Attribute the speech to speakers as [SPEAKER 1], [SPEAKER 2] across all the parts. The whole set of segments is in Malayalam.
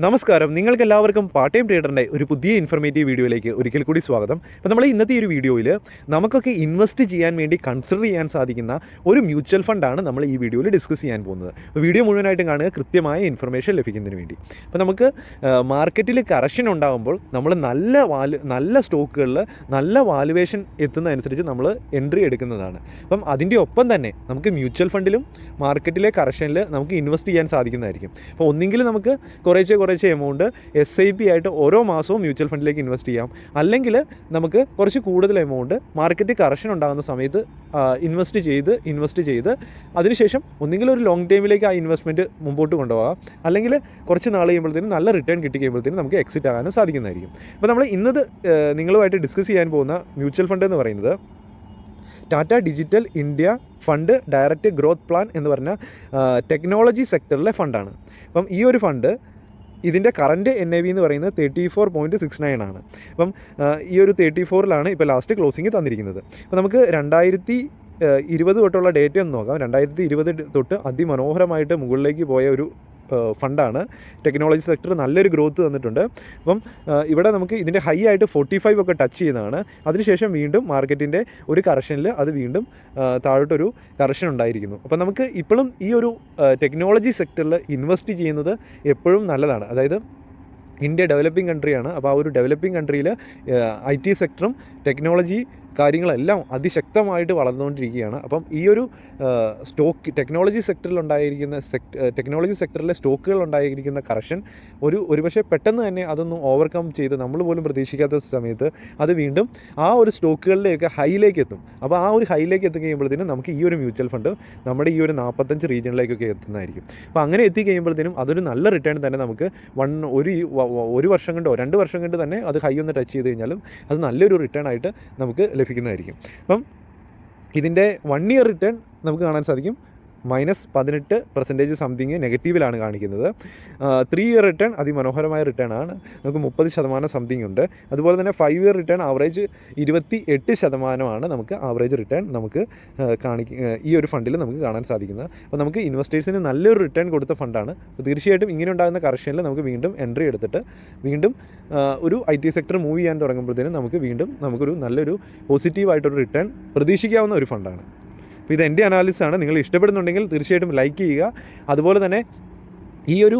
[SPEAKER 1] നമസ്കാരം, നിങ്ങൾക്ക് എല്ലാവർക്കും പാർട്ട് ടൈം ട്രേഡറിൻ്റെ ഒരു പുതിയ ഇൻഫർമേറ്റീവ് വീഡിയോയിലേക്ക് ഒരിക്കൽ കൂടി സ്വാഗതം. അപ്പോൾ നമ്മൾ ഇന്നത്തെ ഈ ഒരു വീഡിയോയിൽ നമുക്കൊക്കെ ഇൻവെസ്റ്റ് ചെയ്യാൻ വേണ്ടി കൺസിഡർ ചെയ്യാൻ സാധിക്കുന്ന ഒരു മ്യൂച്വൽ ഫണ്ടാണ് നമ്മൾ ഈ വീഡിയോയിൽ ഡിസ്കസ് ചെയ്യാൻ പോകുന്നത്. അപ്പോൾ വീഡിയോ മുഴുവനായിട്ടും കാണുക, കൃത്യമായ ഇൻഫർമേഷൻ ലഭിക്കുന്നതിന് വേണ്ടി. അപ്പോൾ നമുക്ക് മാർക്കറ്റിൽ കറക്ഷൻ ഉണ്ടാകുമ്പോൾ നമ്മൾ നല്ല സ്റ്റോക്കുകളിൽ നല്ല വാലുവേഷൻ എത്തുന്നതനുസരിച്ച് നമ്മൾ എൻട്രി എടുക്കുന്നതാണ്. അപ്പം അതിൻ്റെ ഒപ്പം തന്നെ നമുക്ക് മ്യൂച്വൽ ഫണ്ടിലും മാർക്കറ്റിലെ കറക്ഷനിൽ നമുക്ക് ഇൻവെസ്റ്റ് ചെയ്യാൻ സാധിക്കുന്നതായിരിക്കും. അപ്പോൾ ഒന്നെങ്കിൽ നമുക്ക് കുറച്ച് എമൗണ്ട് SIP ആയിട്ട് ഓരോ മാസവും മ്യൂച്വൽ ഫണ്ടിലേക്ക് ഇൻവെസ്റ്റ് ചെയ്യാം, അല്ലെങ്കിൽ നമുക്ക് കുറച്ച് കൂടുതൽ എമൗണ്ട് മാർക്കറ്റ് കറക്ഷൻ ഉണ്ടാകുന്ന സമയത്ത് ഇൻവെസ്റ്റ് ചെയ്ത് അതിനുശേഷം ഒന്നെങ്കിൽ ഒരു ലോങ് ടൈമിലേക്ക് ആ ഇൻവെസ്റ്റ്മെൻറ്റ് മുമ്പോട്ട് കൊണ്ടുപോകാം, അല്ലെങ്കിൽ കുറച്ച് നാൾ കഴിയുമ്പോഴത്തേനും നല്ല റിട്ടേൺ കഴിയുമ്പോഴത്തേനും നമുക്ക് എക്സിറ്റ് ആകാനും സാധിക്കുന്നതായിരിക്കും. അപ്പോൾ നമ്മൾ ഇന്നത് നിങ്ങളുമായിട്ട് ഡിസ്കസ് ചെയ്യാൻ പോകുന്ന മ്യൂച്വൽ ഫണ്ട് എന്ന് പറയുന്നത് Tata digital India fund direct growth plan എന്ന് പറഞ്ഞ ടെക്നോളജി സെക്ടറിലെ ഫണ്ടാണ്. അപ്പം ഈ ഒരു ഫണ്ട് ഇതിൻ്റെ കറൻറ്റ് NAV എന്ന് പറയുന്നത് 34.69 ആണ്. അപ്പം ഈ ഒരു 34-ലാണ് ഇപ്പോൾ ലാസ്റ്റ് ക്ലോസിങ് തന്നിരിക്കുന്നത്. അപ്പോൾ നമുക്ക് 2020 തൊട്ടുള്ള ഡേറ്റ ഒന്ന് നോക്കാം. 2020 തൊട്ട് അതിമനോഹരമായിട്ട് മുകളിലേക്ക് പോയ ഒരു ഫണ്ടാണ്. ടെക്നോളജി സെക്ടർ നല്ലൊരു ഗ്രോത്ത് തന്നിട്ടുണ്ട്. അപ്പം ഇവിടെ നമുക്ക് ഇതിൻ്റെ ഹൈ ആയിട്ട് 45 ഒക്കെ ടച്ച് ചെയ്യുന്നതാണ്. അതിനുശേഷം വീണ്ടും മാർക്കറ്റിൻ്റെ ഒരു കറക്ഷനിൽ അത് വീണ്ടും താഴോട്ടൊരു കറക്ഷൻ ഉണ്ടായിരിക്കുന്നു. അപ്പം നമുക്ക് ഇപ്പോഴും ഈ ഒരു ടെക്നോളജി സെക്ടറിൽ ഇൻവെസ്റ്റ് ചെയ്യുന്നത് എപ്പോഴും നല്ലതാണ്. അതായത് ഇന്ത്യ ഡെവലപ്പിംഗ് കൺട്രിയാണ്. അപ്പോൾ ആ ഒരു ഡെവലപ്പിംഗ് കൺട്രിയിൽ IT സെക്ടറും ടെക്നോളജി കാര്യങ്ങളെല്ലാം അതിശക്തമായിട്ട് വളർന്നുകൊണ്ടിരിക്കുകയാണ്. അപ്പം ഈ ഒരു ടെക്നോളജി സെക്ടറിലെ സ്റ്റോക്കുകൾ ഉണ്ടായിരിക്കുന്ന കറക്ഷൻ ഒരുപക്ഷെ പെട്ടെന്ന് തന്നെ അതൊന്ന് ഓവർകം ചെയ്ത് നമ്മൾ പോലും പ്രതീക്ഷിക്കാത്ത സമയത്ത് അത് വീണ്ടും ആ ഒരു സ്റ്റോക്കുകളിലേക്ക് ഹൈയിലേക്ക് എത്തും. അപ്പോൾ ആ ഒരു ഹൈയിലേക്ക് എത്തിക്കഴിയുമ്പോഴത്തേനും നമുക്ക് ഈ ഒരു മ്യൂച്വൽ ഫണ്ട് നമ്മുടെ ഈ ഒരു 45 റീജിയനിലേക്കൊക്കെ എത്തുന്നതായിരിക്കും. അപ്പോൾ അങ്ങനെ എത്തിക്കഴിയുമ്പോഴത്തേനും അതൊരു നല്ല റിട്ടേൺ തന്നെ നമുക്ക് ഒരു വർഷം കൊണ്ടോ 2 വർഷം കൊണ്ട് തന്നെ അത് ഹൈ ഒന്ന് ടച്ച് ചെയ്ത് കഴിഞ്ഞാലും അത് നല്ലൊരു റിട്ടേൺ ആയിട്ട് നമുക്ക് ലഭിക്കുന്നതായിരിക്കും. അപ്പം ഇതിൻ്റെ 1 ഇയർ റിട്ടേൺ നമുക്ക് കാണാൻ സാധിക്കും -18% സംതിങ് നെഗറ്റീവിലാണ് കാണിക്കുന്നത്. 3 ഇയർ റിട്ടേൺ അതിമനോഹരമായ റിട്ടേൺ ആണ്, നമുക്ക് 30% സംതിങ് ഉണ്ട്. അതുപോലെ തന്നെ 5 ഇയർ റിട്ടേൺ ആവറേജ് 28% നമുക്ക് ആവറേജ് റിട്ടേൺ നമുക്ക് ഈ ഒരു ഫണ്ടിൽ നമുക്ക് കാണാൻ സാധിക്കുന്നത്. അപ്പോൾ നമുക്ക് ഇൻവെസ്റ്റേഴ്സിന് നല്ലൊരു റിട്ടേൺ കൊടുത്ത ഫണ്ടാണ്. അപ്പോൾ തീർച്ചയായിട്ടും ഇങ്ങനെ ഉണ്ടാകുന്ന കറക്ഷനിൽ നമുക്ക് വീണ്ടും എൻട്രി എടുത്തിട്ട് വീണ്ടും ഒരു IT സെക്ടർ മൂവ് ചെയ്യാൻ തുടങ്ങുമ്പോഴത്തേനും നമുക്കൊരു നല്ലൊരു പോസിറ്റീവായിട്ടൊരു റിട്ടേൺ പ്രതീക്ഷിക്കാവുന്ന ഒരു ഫണ്ടാണ്. അപ്പോൾ ഇത് എൻ്റെ അനാലിസിസാണ്. നിങ്ങൾ ഇഷ്ടപ്പെടുന്നുണ്ടെങ്കിൽ തീർച്ചയായിട്ടും ലൈക്ക് ചെയ്യുക. അതുപോലെ തന്നെ ഈ ഒരു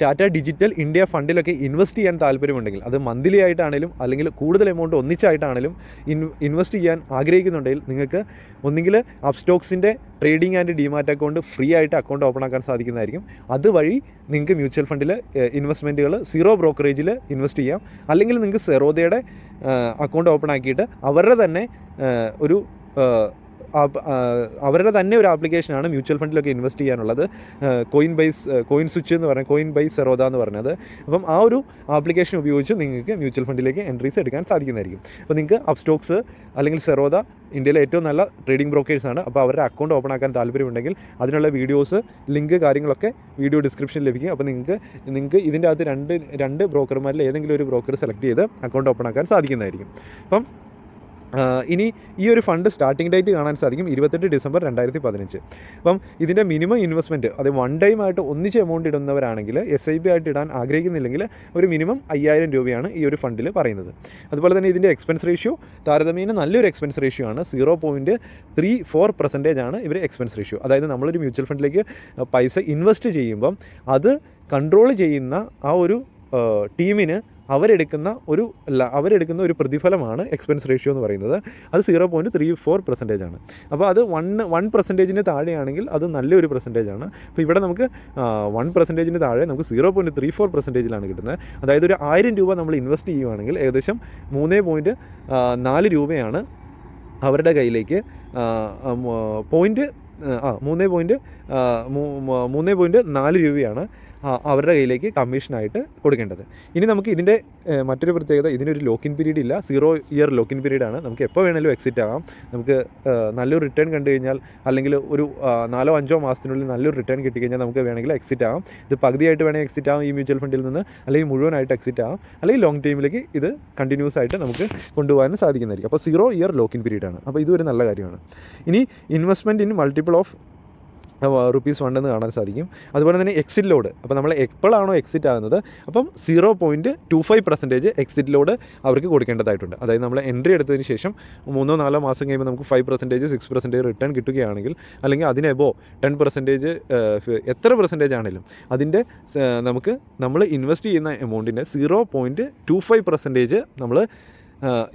[SPEAKER 1] ടാറ്റ ഡിജിറ്റൽ ഇന്ത്യ ഫണ്ടിലൊക്കെ ഇൻവെസ്റ്റ് ചെയ്യാൻ താല്പര്യമുണ്ടെങ്കിൽ, അത് മന്ത്ലി ആയിട്ടാണെങ്കിലും അല്ലെങ്കിൽ കൂടുതൽ എമൗണ്ട് ഒന്നിച്ചായിട്ടാണെങ്കിലും ഇൻവെസ്റ്റ് ചെയ്യാൻ ആഗ്രഹിക്കുന്നുണ്ടെങ്കിൽ നിങ്ങൾക്ക് ഒന്നുകിൽ അപ്സ്റ്റോക്സിൻ്റെ trading and demat account free ആയിട്ട് അക്കൗണ്ട് ഓപ്പൺ ആക്കാൻ സാധിക്കുന്നതായിരിക്കും. അതുവഴി നിങ്ങൾക്ക് മ്യൂച്വൽ ഫണ്ടിൽ ഇൻവെസ്റ്റ്മെൻറ്റുകൾ 0 ബ്രോക്കറേജിൽ ഇൻവെസ്റ്റ് ചെയ്യാം. അല്ലെങ്കിൽ നിങ്ങൾക്ക് സെറോദയുടെ അക്കൗണ്ട് ഓപ്പൺ ആക്കിയിട്ട് അവരുടെ തന്നെ ഒരു ആപ്ലിക്കേഷനാണ് മ്യൂച്വൽ ഫണ്ടിലൊക്കെ ഇൻവെസ്റ്റ് ചെയ്യാനുള്ളത്. കോയിൻ സ്വിച്ച് എന്ന് പറഞ്ഞാൽ കോയിൻ ബൈ സെറോദ എന്ന് പറഞ്ഞത്. അപ്പം ആ ഒരു ആപ്ലിക്കേഷൻ ഉപയോഗിച്ച് നിങ്ങൾക്ക് മ്യൂച്വൽ ഫണ്ടിലേക്ക് എൻട്രീസ് എടുക്കാൻ സാധിക്കുന്നതായിരിക്കും. അപ്പോൾ നിങ്ങൾക്ക് അപ്സ്റ്റോക്സ് അല്ലെങ്കിൽ സെറോദ ഇന്ത്യയിലെ ഏറ്റവും നല്ല ട്രേഡിംഗ് ബ്രോക്കേഴ്സാണ്. അപ്പോൾ അവരുടെ അക്കൗണ്ട് ഓപ്പൺ ആക്കാൻ താല്പര്യമുണ്ടെങ്കിൽ അതിനുള്ള വീഡിയോസ്, ലിങ്ക് കാര്യങ്ങളൊക്കെ വീഡിയോ ഡിസ്ക്രിപ്ഷനിൽ ലഭിക്കും. അപ്പോൾ നിങ്ങൾക്ക് ഇതിൻ്റെ അകത്ത് രണ്ട് ബ്രോക്കർമാരിൽ ഏതെങ്കിലും ഒരു ബ്രോക്കർ സെലക്ട് ചെയ്ത് അക്കൗണ്ട് ഓപ്പൺ ആക്കാൻ സാധിക്കുന്നതായിരിക്കും. അപ്പം ഇനി ഈ ഒരു ഫണ്ട് സ്റ്റാർട്ടിംഗ് ഡേറ്റ് കാണാൻ സാധിക്കും 28 ഡിസംബർ 2015. അപ്പം ഇതിൻ്റെ മിനിമം ഇൻവെസ്റ്റ്മെൻറ്റ് അത് 1 ടൈം ആയിട്ട് ഒന്നിച്ച് എമൗണ്ട് ഇടുന്നവരാണെങ്കിൽ SIP ആയിട്ട് ഇടാൻ ആഗ്രഹിക്കുന്നില്ലെങ്കിൽ ഒരു മിനിമം 5000 രൂപയാണ് ഈ ഒരു ഫണ്ടിൽ പറയുന്നത്. അതുപോലെ തന്നെ ഇതിൻ്റെ എക്സ്പെൻസ് റേഷ്യോ താരതമ്യേന നല്ലൊരു എക്സ്പെൻസ് റേഷ്യോ ആണ്. 0.34% ആണ് ഇവർ എക്സ്പെൻസ് റേഷ്യോ. അതായത് നമ്മളൊരു മ്യൂച്വൽ ഫണ്ടിലേക്ക് പൈസ ഇൻവെസ്റ്റ് ചെയ്യുമ്പം അത് കൺട്രോൾ ചെയ്യുന്ന ആ ഒരു ടീമിന് അവരെടുക്കുന്ന ഒരു പ്രതിഫലമാണ് എക്സ്പെൻസ് റേഷ്യോ എന്ന് പറയുന്നത്. അത് 0.34% ആണ്. അപ്പോൾ അത് 1% താഴെയാണെങ്കിൽ അത് നല്ലൊരു പെർസെൻറ്റേജ് ആണ്. അപ്പോൾ ഇവിടെ നമുക്ക് 1% താഴെ നമുക്ക് 0.34%ലാണ് കിട്ടുന്നത്. അതായത് ഒരു 1000 രൂപ നമ്മൾ ഇൻവെസ്റ്റ് ചെയ്യുകയാണെങ്കിൽ ഏകദേശം 3.4 രൂപയാണ് അവരുടെ കയ്യിലേക്ക് 3.4 രൂപയാണ് അവരുടെ കയ്യിലേക്ക് കമ്മീഷനായിട്ട് കൊടുക്കേണ്ടത്. ഇനി നമുക്ക് ഇതിൻ്റെ മറ്റൊരു പ്രത്യേകത, ഇതിനൊരു ലോക്കിൻ പീരീഡ് ഇല്ല. 0 ഇയർ ലോക്കിൻ പീരീഡാണ്. നമുക്ക് എപ്പോൾ വേണമെങ്കിലും എക്സിറ്റ് ആകാം. നമുക്ക് നല്ലൊരു റിട്ടേൺ കണ്ടു കഴിഞ്ഞാൽ അല്ലെങ്കിൽ ഒരു 4-5 മാസത്തിനുള്ളിൽ നല്ലൊരു റിട്ടേൺ കിട്ടിക്കഴിഞ്ഞാൽ നമുക്ക് വേണമെങ്കിൽ എക്സിറ്റ് ആകാം. ഇത് പകുതിയായിട്ട് വേണമെങ്കിൽ എക്സിറ്റ് ആകാം ഈ മ്യൂച്വൽ ഫണ്ടിൽ നിന്ന്, അല്ലെങ്കിൽ മുഴുവനായിട്ട് എക്സിറ്റ് ആകാം, അല്ലെങ്കിൽ ലോങ് ടൈമിലേക്ക് ഇത് കണ്ടിന്യൂസ് ആയിട്ട് നമുക്ക് കൊണ്ടുപോകാൻ സാധിക്കുന്നതായിരിക്കും. അപ്പോൾ 0 ഇയർ ലോക്കിൻ പീരീഡാണ്. അപ്പോൾ ഇതൊരു നല്ല കാര്യമാണ്. ഇനി investment in multiple of rupees ഫണ്ടെന്ന് കാണാൻ സാധിക്കും. അതുപോലെ തന്നെ എക്സിറ്റ് ലോഡ്, അപ്പോൾ നമ്മൾ എപ്പോഴാണോ എക്സിറ്റ് ആകുന്നത് അപ്പം 0.25% എക്സിറ്റ് ലോഡ് അവർക്ക് കൊടുക്കേണ്ടതായിട്ടുണ്ട്. അതായത് നമ്മൾ എൻട്രി എടുത്തതിന് ശേഷം 3-4 മാസം കഴിയുമ്പോൾ നമുക്ക് 5%, 6% റിട്ടേൺ കിട്ടുകയാണെങ്കിൽ, അല്ലെങ്കിൽ അതിന് എബോ 10%, എത്ര പെർസെൻറ്റേജ് ആണെങ്കിലും അതിൻ്റെ നമ്മൾ ഇൻവെസ്റ്റ് ചെയ്യുന്ന എമൗണ്ടിൻ്റെ 0.25% നമ്മൾ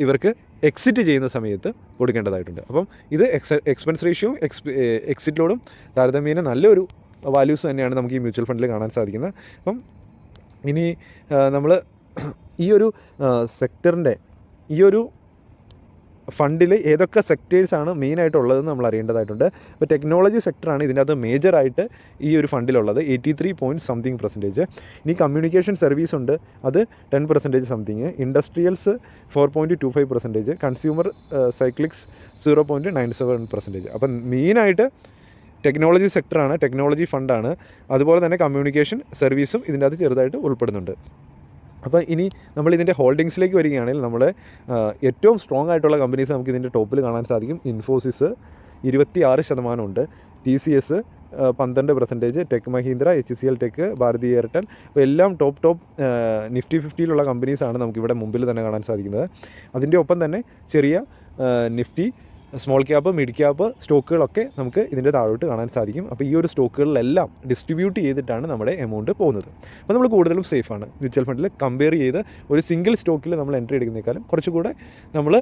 [SPEAKER 1] ഇവർക്ക് എക്സിറ്റ് ചെയ്യുന്ന സമയത്ത് കൊടുക്കേണ്ടതായിട്ടുണ്ട്. അപ്പം ഇത് എക്സ്പെൻസ് റേഷ്യോയും എക്സിറ്റ് ലോഡും താരതമ്യേന നല്ലൊരു വാല്യൂസ് തന്നെയാണ് നമുക്ക് ഈ മ്യൂച്വൽ ഫണ്ടിൽ കാണാൻ സാധിക്കുന്നത്. അപ്പം ഇനി നമ്മൾ ഈ ഒരു സെക്ടറിൻ്റെ ഈ ഒരു ഫണ്ടിൽ ഏതൊക്കെ സെക്ടേഴ്സാണ് മെയിനായിട്ടുള്ളതെന്ന് നമ്മൾ അറിയേണ്ടതായിട്ടുണ്ട്. അപ്പോൾ ടെക്നോളജി സെക്ടറാണ് ഇതിൻ്റെ അകത്ത് മേജറായിട്ട് ഈ ഒരു ഫണ്ടിലുള്ളത്, 83.something%. ഇനി കമ്മ്യൂണിക്കേഷൻ സർവീസ് ഉണ്ട്, അത് 10% സംതിങ്. ഇൻഡസ്ട്രിയൽസ് 4.25%. കൺസ്യൂമർ സൈക്ലിക്സ് 0.97%. അപ്പം മെയിനായിട്ട് ടെക്നോളജി സെക്ടറാണ്, ടെക്നോളജി ഫണ്ടാണ്. അതുപോലെ തന്നെ കമ്മ്യൂണിക്കേഷൻ സർവീസും ഇതിൻ്റെ അകത്ത് ചെറുതായിട്ട് ഉൾപ്പെടുന്നുണ്ട്. അപ്പോൾ ഇനി നമ്മൾ ഇതിൻ്റെ ഹോൾഡിങ്സിലേക്ക് വരികയാണെങ്കിൽ നമ്മൾ ഏറ്റവും സ്ട്രോങ് ആയിട്ടുള്ള കമ്പനീസ് നമുക്ക് ഇതിൻ്റെ ടോപ്പിൽ കാണാൻ സാധിക്കും. ഇൻഫോസിസ് 26% ഉണ്ട്, TCS 12%, Tech Mahindra, HCL Tech, Bharti Airtel. അപ്പോൾ എല്ലാം ടോപ്പ് നിഫ്റ്റി 50-യിലുള്ള കമ്പനീസാണ് നമുക്കിവിടെ മുമ്പിൽ തന്നെ കാണാൻ സാധിക്കുന്നത്. അതിൻ്റെ ഒപ്പം തന്നെ ചെറിയ Nifty, small cap, mid cap സ്റ്റോക്കുകളൊക്കെ നമുക്ക് ഇതിൻ്റെ താഴോട്ട് കാണാൻ സാധിക്കും. അപ്പോൾ ഈ ഒരു സ്റ്റോക്കുകളിലെല്ലാം ഡിസ്ട്രിബ്യൂട്ട് ചെയ്തിട്ടാണ് നമ്മുടെ എമൗണ്ട് പോകുന്നത്. അപ്പോൾ നമ്മൾ കൂടുതലും സേഫാണ് മ്യൂച്വൽ ഫണ്ടിൽ കമ്പയർ ചെയ്ത് ഒരു സിംഗിൾ സ്റ്റോക്കിൽ നമ്മൾ എൻട്രി എടുക്കുന്നേക്കാളും കുറച്ചുകൂടെ നമ്മൾ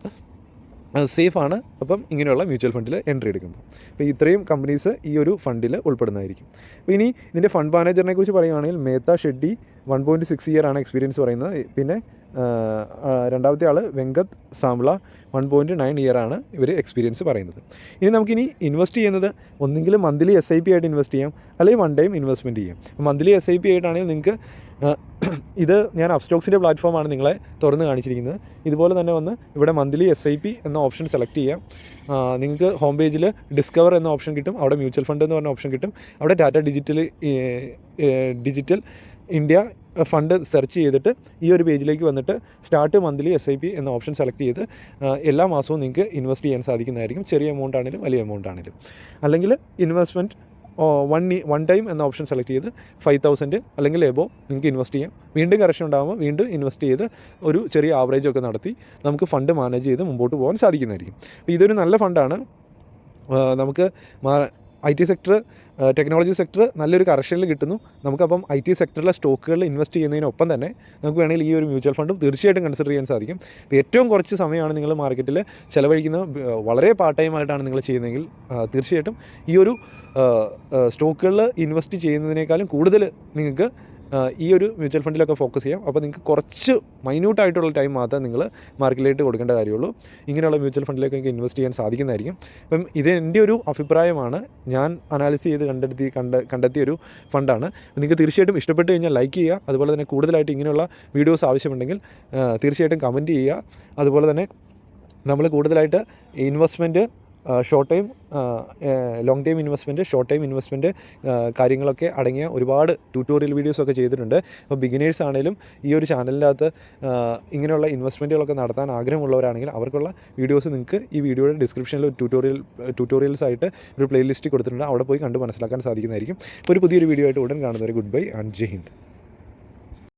[SPEAKER 1] സേഫാണ്. അപ്പം ഇങ്ങനെയുള്ള മ്യൂച്വൽ ഫണ്ടിൽ എൻട്രി എടുക്കുമ്പോൾ അപ്പോൾ ഇത്രയും കമ്പനീസ് ഈ ഒരു ഫണ്ടിൽ ഉൾപ്പെടുന്നതായിരിക്കും. അപ്പോൾ ഇനി ഇതിൻ്റെ ഫണ്ട് മാനേജറിനെ കുറിച്ച് പറയുകയാണെങ്കിൽ മേത്ത ഷെഡ്ഡി 1.6 ഇയർ ആണ് എക്സ്പീരിയൻസ് പറയുന്നത്. പിന്നെ രണ്ടാമത്തെ ആൾ വെങ്കത് സാംബ്ല 1.9 ഇയർ ആണ് ഇവർ എക്സ്പീരിയൻസ് പറയുന്നത്. ഇനി നമുക്കിനി ഇൻവെസ്റ്റ് ചെയ്യുന്നത് ഒന്നെങ്കിലും മന്ത്ലി SIP ആയിട്ട് ഇൻവെസ്റ്റ് ചെയ്യാം, അല്ലെങ്കിൽ വൺ ടൈം ഇൻവെസ്റ്റ്മെൻറ്റ് ചെയ്യാം. മന്ത്ലി SIP ആയിട്ടാണെങ്കിൽ നിങ്ങൾക്ക് ഇത് ഞാൻ അപ്സ്റ്റോക്സിൻ്റെ പ്ലാറ്റ്ഫോമാണ് നിങ്ങളെ തുറന്ന് കാണിച്ചിരിക്കുന്നത്. ഇതുപോലെ തന്നെ വന്ന് ഇവിടെ മന്ത്ലി SIP എന്ന ഓപ്ഷൻ സെലക്ട് ചെയ്യാം. നിങ്ങൾക്ക് ഹോം പേജിൽ ഡിസ്കവർ എന്ന ഓപ്ഷൻ കിട്ടും, അവിടെ മ്യൂച്വൽ ഫണ്ട് എന്ന് പറഞ്ഞ ഓപ്ഷൻ കിട്ടും. അവിടെ Tata digital India fund search ചെയ്തിട്ട് ഈ ഒരു പേജിലേക്ക് വന്നിട്ട് സ്റ്റാർട്ട് മന്ത്ലി SIP എന്ന ഓപ്ഷൻ സെലക്ട് ചെയ്ത് എല്ലാ മാസവും നിങ്ങൾക്ക് ഇൻവെസ്റ്റ് ചെയ്യാൻ സാധിക്കുന്നതായിരിക്കും. ചെറിയ എമൗണ്ട് ആണെങ്കിലും വലിയ എമൗണ്ട് ആണെങ്കിലും. അല്ലെങ്കിൽ ഇൻവെസ്റ്റ്മെൻറ്റ് വൺ ടൈം എന്ന ഓപ്ഷൻ സെലക്ട് ചെയ്ത് 5,000 അല്ലെങ്കിൽ എബോ നിങ്ങൾക്ക് ഇൻവെസ്റ്റ് ചെയ്യാം. വീണ്ടും കറക്ഷൻ ഉണ്ടാകുമ്പോൾ വീണ്ടും ഇൻവെസ്റ്റ് ചെയ്ത് ഒരു ചെറിയ ആവറേജൊക്കെ നടത്തി നമുക്ക് ഫണ്ട് മാനേജ് ചെയ്ത് മുമ്പോട്ട് പോകാൻ സാധിക്കുന്നതായിരിക്കും. അപ്പോൾ ഇതൊരു നല്ല ഫണ്ടാണ്. നമുക്ക് IT സെക്ടർ, ടെക്നോളജി സെക്ടർ നല്ലൊരു കറക്ഷനിൽ കിട്ടുന്നു. നമുക്കപ്പം IT സെക്ടറിലെ സ്റ്റോക്കുകളിൽ ഇൻവെസ്റ്റ് ചെയ്യുന്നതിനൊപ്പം തന്നെ നമുക്ക് വേണമെങ്കിൽ ഈ ഒരു മ്യൂച്വൽ ഫണ്ടും തീർച്ചയായിട്ടും കൺസിഡർ ചെയ്യാൻ സാധിക്കും. അപ്പോൾ ഏറ്റവും കുറച്ച് സമയമാണ് നിങ്ങൾ മാർക്കറ്റിൽ ചിലവഴിക്കുന്നത്, വളരെ പാർട്ട് ടൈം ആയിട്ടാണ് നിങ്ങൾ ചെയ്യുന്നതെങ്കിൽ തീർച്ചയായിട്ടും ഈ ഒരു സ്റ്റോക്കുകളിൽ ഇൻവെസ്റ്റ് ചെയ്യുന്നതിനേക്കാളും കൂടുതൽ നിങ്ങൾക്ക് ഈ ഒരു മ്യൂച്വൽ ഫണ്ടിലൊക്കെ ഫോക്കസ് ചെയ്യാം. അപ്പോൾ നിങ്ങൾക്ക് കുറച്ച് മൈന്യൂട്ടായിട്ടുള്ള ടൈം മാത്രമേ നിങ്ങൾ മാർക്കറ്റിലേക്ക് കൊടുക്കേണ്ട കാര്യമുള്ളൂ. ഇങ്ങനെയുള്ള മ്യൂച്വൽ ഫണ്ടിലേക്ക് നിങ്ങൾക്ക് ഇൻവെസ്റ്റ് ചെയ്യാൻ സാധിക്കുന്നതായിരിക്കും. അപ്പം ഇത് എൻ്റെ ഒരു അഭിപ്രായമാണ്, ഞാൻ അനാലിസിസ് ചെയ്ത് കണ്ടെത്തിയൊരു ഫണ്ടാണ്. നിങ്ങൾക്ക് തീർച്ചയായിട്ടും ഇഷ്ടപ്പെട്ട് കഴിഞ്ഞാൽ ലൈക്ക് ചെയ്യുക. അതുപോലെ തന്നെ കൂടുതലായിട്ട് ഇങ്ങനെയുള്ള വീഡിയോസ് ആവശ്യമുണ്ടെങ്കിൽ തീർച്ചയായിട്ടും കമൻറ്റ് ചെയ്യുക. അതുപോലെ തന്നെ നമ്മൾ കൂടുതലായിട്ട് investment, short time, long time investment, short time investment കാര്യങ്ങളൊക്കെ അടങ്ങിയ ഒരുപാട് ട്യൂട്ടോറിയൽ വീഡിയോസൊക്കെ ചെയ്തിട്ടുണ്ട്. അപ്പോൾ ബിഗിനേഴ്സ് ആണെങ്കിലും ഈ ഒരു ചാനലിൻ്റെ അകത്ത് ഇങ്ങനെയുള്ള ഇൻവെസ്റ്റ്മെൻറ്റുകളൊക്കെ നടത്താൻ ആഗ്രഹമുള്ളവരാണെങ്കിൽ അവർക്കുള്ള വീഡിയോസ് നിങ്ങൾക്ക് ഈ വീഡിയോയുടെ ഡിസ്ക്രിപ്ഷനിൽ ട്യൂട്ടോറിയൽസ് ആയിട്ട് ഒരു പ്ലേലിസ്റ്റ് കൊടുത്തിട്ടുണ്ട്. അവിടെ പോയി കണ്ട് മനസ്സിലാക്കാൻ സാധിക്കുന്നതായിരിക്കും. ഇപ്പോൾ ഒരു പുതിയൊരു വീഡിയോ ആയിട്ട് ഉടൻ കാണുന്നവരെ good bye and Jai Hind.